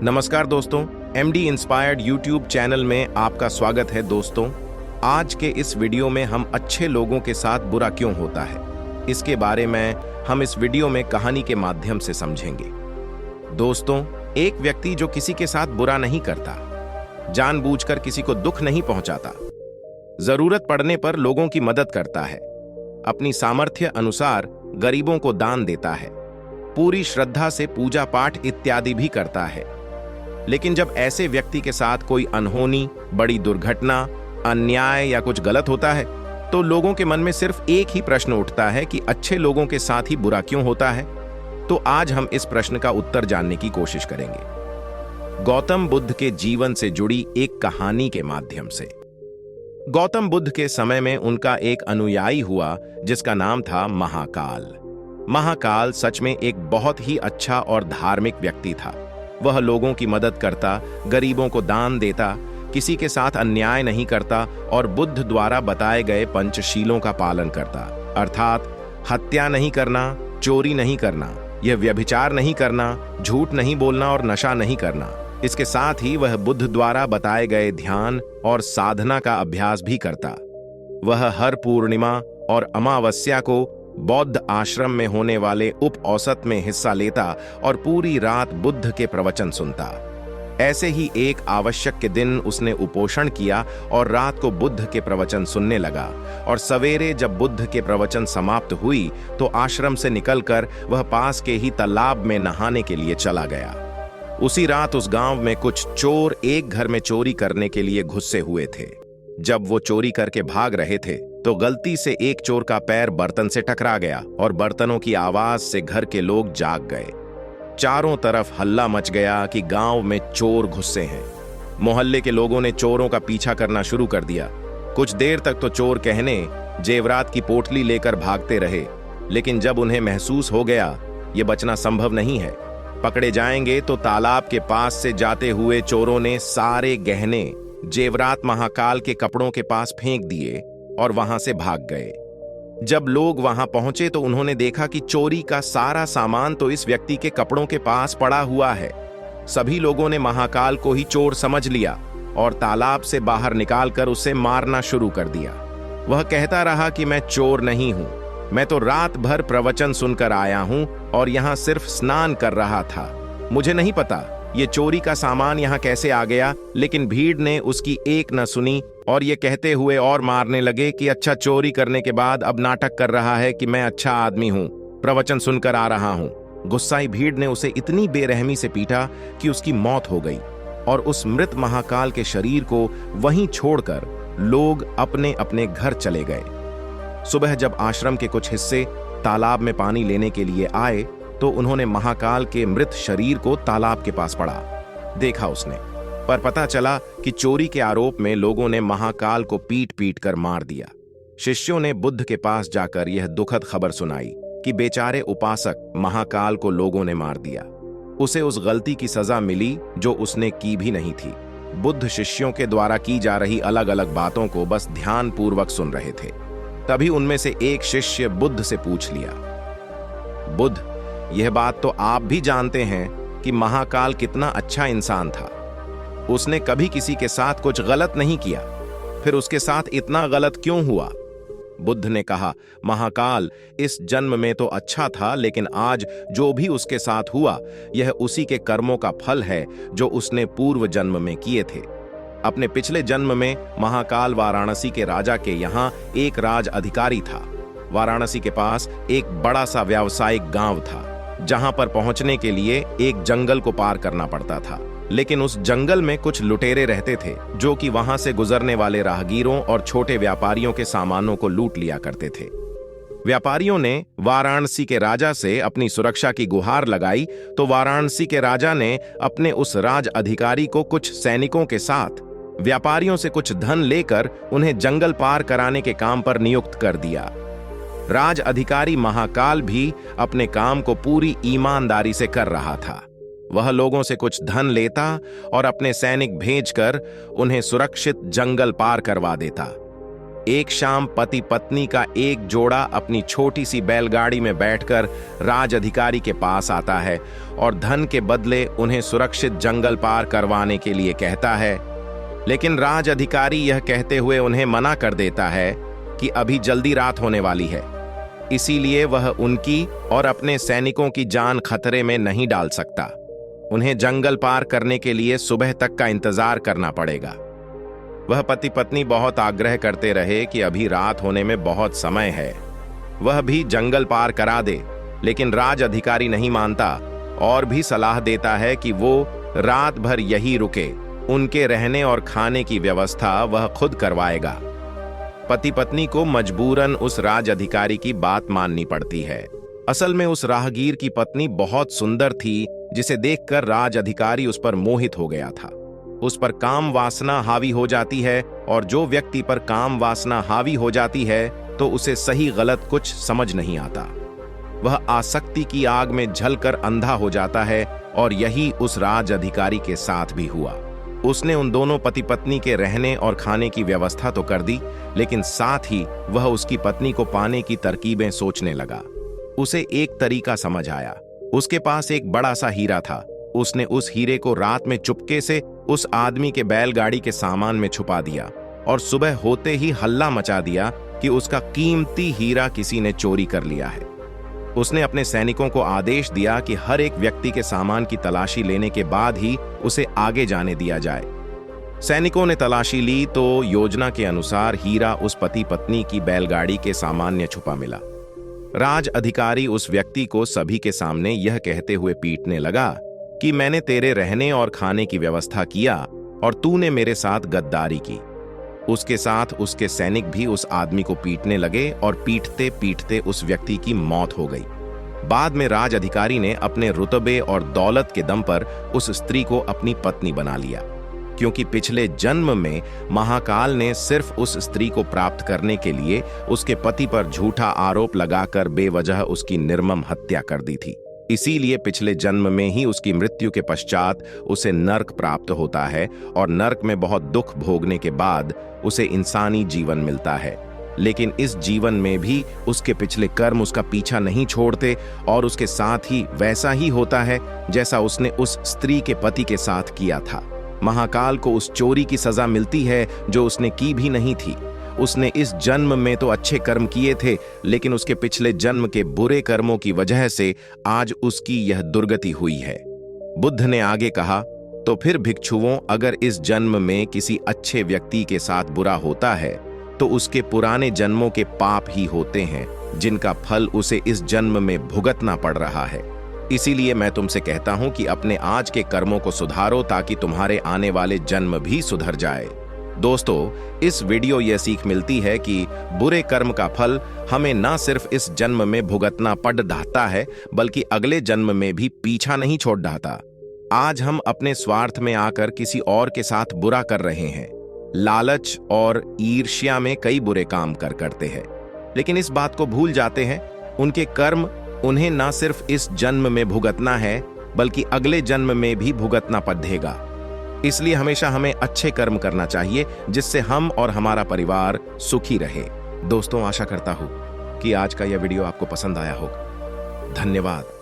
नमस्कार दोस्तों, MD inspired YouTube channel में आपका स्वागत है। दोस्तों, आज के इस वीडियो में हम अच्छे लोगों के साथ बुरा क्यों होता है, इसके बारे में हम इस वीडियो में कहानी के माध्यम से समझेंगे। दोस्तों, एक व्यक्ति जो किसी के साथ बुरा नहीं करता, जानबूझकर किसी को दुख नहीं पहुंचाता, जरूरत पड़ने पर लोगों की मदद करता है, अपनी सामर्थ्य अनुसार गरीबों को दान देता है, पूरी श्रद्धा से पूजा पाठ इत्यादि भी करता है। लेकिन जब ऐसे व्यक्ति के साथ कोई अनहोनी, बड़ी दुर्घटना, अन्याय या कुछ गलत होता है तो लोगों के मन में सिर्फ एक ही प्रश्न उठता है कि अच्छे लोगों के साथ ही बुरा क्यों होता है। तो आज हम इस प्रश्न का उत्तर जानने की कोशिश करेंगे, गौतम बुद्ध के जीवन से जुड़ी एक कहानी के माध्यम से। गौतम बुद्ध के समय में उनका एक अनुयायी हुआ जिसका नाम था महाकाल। महाकाल सच में एक बहुत ही अच्छा और धार्मिक व्यक्ति था। वह लोगों की मदद करता, गरीबों को दान देता, किसी के साथ अन्याय नहीं करता और बुद्ध द्वारा बताए गए पंचशीलों का पालन करता, अर्थात हत्या नहीं करना, चोरी नहीं करना, यह व्यभिचार नहीं करना, झूठ नहीं बोलना और नशा नहीं करना। इसके साथ ही वह बुद्ध द्वारा बताए गए ध्यान और साधना का अभ्यास भी करता। वह हर पूर्णिमा और अमावस्या को बौद्ध आश्रम में होने वाले उप औसत में हिस्सा लेता और पूरी रात बुद्ध के प्रवचन सुनता। ऐसे ही एक आवश्यक के दिन उसने उपोषण किया और रात को बुद्ध के प्रवचन सुनने लगा, और सवेरे जब बुद्ध के प्रवचन समाप्त हुई तो आश्रम से निकलकर वह पास के ही तालाब में नहाने के लिए चला गया। उसी रात उस गांव में कुछ चोर एक घर में चोरी करने के लिए घुसे हुए थे। जब वो चोरी करके भाग रहे थे तो गलती से एक चोर का पैर बर्तन से टकरा गया और बर्तनों की आवाज से घर के लोग जाग गए। चारों तरफ हल्ला मच गया कि गांव में चोर घुसे हैं। मोहल्ले के लोगों ने चोरों का पीछा करना शुरू कर दिया। कुछ देर तक तो चोर कहने जेवरात की पोटली लेकर भागते रहे, लेकिन जब उन्हें महसूस हो गया ये बचना संभव नहीं है, पकड़े जाएंगे, तो तालाब के पास से जाते हुए चोरों ने सारे गहने जेवरात महाकाल के कपड़ों के पास फेंक दिए और वहां से भाग गए। जब लोग वहां पहुंचे तो उन्होंने देखा कि चोरी का सारा सामान तो इस व्यक्ति के कपड़ों के पास पड़ा हुआ है। सभी लोगों ने महाकाल को ही चोर समझ लिया और तालाब से बाहर निकालकर उसे मारना शुरू कर दिया। वह कहता रहा कि मैं चोर नहीं हूं, मैं तो रात भर प्रवचन सुनकर आया हूं और यहां सिर्फ स्नान कर रहा था। मुझे नहीं पता ये चोरी का सामान यहाँ कैसे आ गया। लेकिन भीड़ ने उसकी एक न सुनी और ये कहते हुए और मारने लगे कि अच्छा, चोरी करने के बाद अब नाटक कर रहा है कि मैं अच्छा आदमी हूँ, प्रवचन सुनकर आ रहा हूँ। गुस्साई भीड़ ने उसे इतनी बेरहमी से पीटा कि उसकी मौत हो गई और उस मृत महाकाल के शरीर को वहीं छोड़कर लोग अपने अपने घर चले गए। सुबह जब आश्रम के कुछ हिस्से तालाब में पानी लेने के लिए आए तो उन्होंने महाकाल के मृत शरीर को तालाब के पास पड़ा देखा उसने, पर पता चला कि चोरी के आरोप में लोगों ने महाकाल को पीट पीट कर मार दिया। शिष्यों ने बुद्ध के पास जाकर यह दुखद खबर सुनाई कि बेचारे उपासक महाकाल को लोगों ने मार दिया। उसे उस गलती की सजा मिली जो उसने की भी नहीं थी। बुद्ध शिष्यों के द्वारा की जा रही अलग अलग बातों को बस ध्यान पूर्वक सुन रहे थे। तभी उनमें से एक शिष्य बुद्ध से पूछ लिया, बुद्ध, यह बात तो आप भी जानते हैं कि महाकाल कितना अच्छा इंसान था। उसने कभी किसी के साथ कुछ गलत नहीं किया, फिर उसके साथ इतना गलत क्यों हुआ? बुद्ध ने कहा, महाकाल इस जन्म में तो अच्छा था, लेकिन आज जो भी उसके साथ हुआ यह उसी के कर्मों का फल है जो उसने पूर्व जन्म में किए थे। अपने पिछले जन्म में महाकाल वाराणसी के राजा के यहाँ एक राज अधिकारी था। वाराणसी के पास एक बड़ा सा व्यावसायिक गांव था, जहां पर पहुंचने के लिए एक जंगल को पार करना पड़ता था। लेकिन उस जंगल में कुछ लुटेरे रहते थे जो कि वहां से गुजरने वाले राहगीरों और छोटे व्यापारियों के सामानों को लूट लिया करते थे। व्यापारियों ने वाराणसी के राजा से अपनी सुरक्षा की गुहार लगाई तो वाराणसी के राजा ने अपने उस राज अधिकारी को कुछ सैनिकों के साथ व्यापारियों से कुछ धन लेकर उन्हें जंगल पार कराने के काम पर नियुक्त कर दिया। राज अधिकारी महाकाल भी अपने काम को पूरी ईमानदारी से कर रहा था। वह लोगों से कुछ धन लेता और अपने सैनिक भेजकर उन्हें सुरक्षित जंगल पार करवा देता। एक शाम पति पत्नी का एक जोड़ा अपनी छोटी सी बैलगाड़ी में बैठकर राज अधिकारी के पास आता है और धन के बदले उन्हें सुरक्षित जंगल पार करवाने के लिए कहता है। लेकिन राज अधिकारी यह कहते हुए उन्हें मना कर देता है कि अभी जल्दी रात होने वाली है, इसीलिए वह उनकी और अपने सैनिकों की जान खतरे में नहीं डाल सकता। उन्हें जंगल पार करने के लिए सुबह तक का इंतजार करना पड़ेगा। वह पति पत्नी बहुत आग्रह करते रहे कि अभी रात होने में बहुत समय है, वह भी जंगल पार करा दे, लेकिन राज अधिकारी नहीं मानता और भी सलाह देता है कि वो रात भर यही रुके, उनके रहने और खाने की व्यवस्था वह खुद करवाएगा। पति पत्नी को मजबूरन उस राज अधिकारी की बात माननी पड़ती है। असल में उस राहगीर की पत्नी बहुत सुंदर थी, जिसे देखकर राज अधिकारी उस पर मोहित हो गया था। उस पर काम वासना हावी हो जाती है और जो व्यक्ति पर काम वासना हावी हो जाती है तो उसे सही गलत कुछ समझ नहीं आता। वह आसक्ति की आग में जलकर अंधा हो जाता है और यही उस राज अधिकारी के साथ भी हुआ। उसने उन दोनों पति पत्नी के रहने और खाने की व्यवस्था तो कर दी, लेकिन साथ ही वह उसकी पत्नी को पाने की तरकीबें सोचने लगा। उसे एक तरीका समझ आया। उसके पास एक बड़ा सा हीरा था। उसने उस हीरे को रात में चुपके से उस आदमी के बैलगाड़ी के सामान में छुपा दिया और सुबह होते ही हल्ला मचा दिया कि उसका कीमती हीरा किसी ने चोरी कर लिया है। उसने अपने सैनिकों को आदेश दिया कि हर एक व्यक्ति के सामान की तलाशी लेने के बाद ही उसे आगे जाने दिया जाए। सैनिकों ने तलाशी ली तो योजना के अनुसार हीरा उस पति पत्नी की बैलगाड़ी के सामान में छुपा मिला। राज अधिकारी उस व्यक्ति को सभी के सामने यह कहते हुए पीटने लगा कि मैंने तेरे रहने और खाने की व्यवस्था किया और तूने मेरे साथ गद्दारी की। उसके साथ उसके सैनिक भी उस आदमी को पीटने लगे और पीटते पीटते उस व्यक्ति की मौत हो गई। बाद में राज अधिकारी ने अपने रुतबे और दौलत के दम पर उस स्त्री को अपनी पत्नी बना लिया, क्योंकि पिछले जन्म में महाकाल ने सिर्फ उस स्त्री को प्राप्त करने के लिए उसके पति पर झूठा आरोप लगाकर बेवजह उसकी निर्मम हत्या कर दी थी। इसीलिए पिछले जन्म में ही उसकी मृत्यु के पश्चात उसे नर्क प्राप्त होता है और नर्क में बहुत दुख भोगने के बाद उसे इंसानी जीवन मिलता है। लेकिन इस जीवन में भी उसके पिछले कर्म उसका पीछा नहीं छोड़ते और उसके साथ ही वैसा ही होता है जैसा उसने उस स्त्री के पति के साथ किया था। महाकाल को उस चोरी की सजा मिलती है जो उसने की भी नहीं थी। उसने इस जन्म में तो अच्छे कर्म किए थे, लेकिन उसके पिछले जन्म के बुरे कर्मों की वजह से आज उसकी यह दुर्गति हुई है। बुद्ध ने आगे कहा, तो फिर भिक्षुओं, अगर इस जन्म में किसी अच्छे व्यक्ति के साथ बुरा होता है तो उसके पुराने जन्मों के पाप ही होते हैं, जिनका फल उसे इस जन्म में भुगतना पड़ रहा है। इसीलिए मैं तुमसे कहता हूं कि अपने आज के कर्मों को सुधारो ताकि तुम्हारे आने वाले जन्म भी सुधर जाए। दोस्तों, इस वीडियो यह सीख मिलती है कि बुरे कर्म का फल हमें न सिर्फ इस जन्म में भुगतना पड़ जाता है, बल्कि अगले जन्म में भी पीछा नहीं छोड़ जाता। आज हम अपने स्वार्थ में आकर किसी और के साथ बुरा कर रहे हैं। लालच और ईर्ष्या में कई बुरे काम करते हैं, लेकिन इस बात को भूल जाते हैं उनके कर्म उन्हें न सिर्फ इस जन्म में भुगतना है, बल्कि अगले जन्म में भी भुगतना पड़ेगा। इसलिए हमेशा हमें अच्छे कर्म करना चाहिए, जिससे हम और हमारा परिवार सुखी रहे। दोस्तों, आशा करता हूं कि आज का यह वीडियो आपको पसंद आया होगा। धन्यवाद।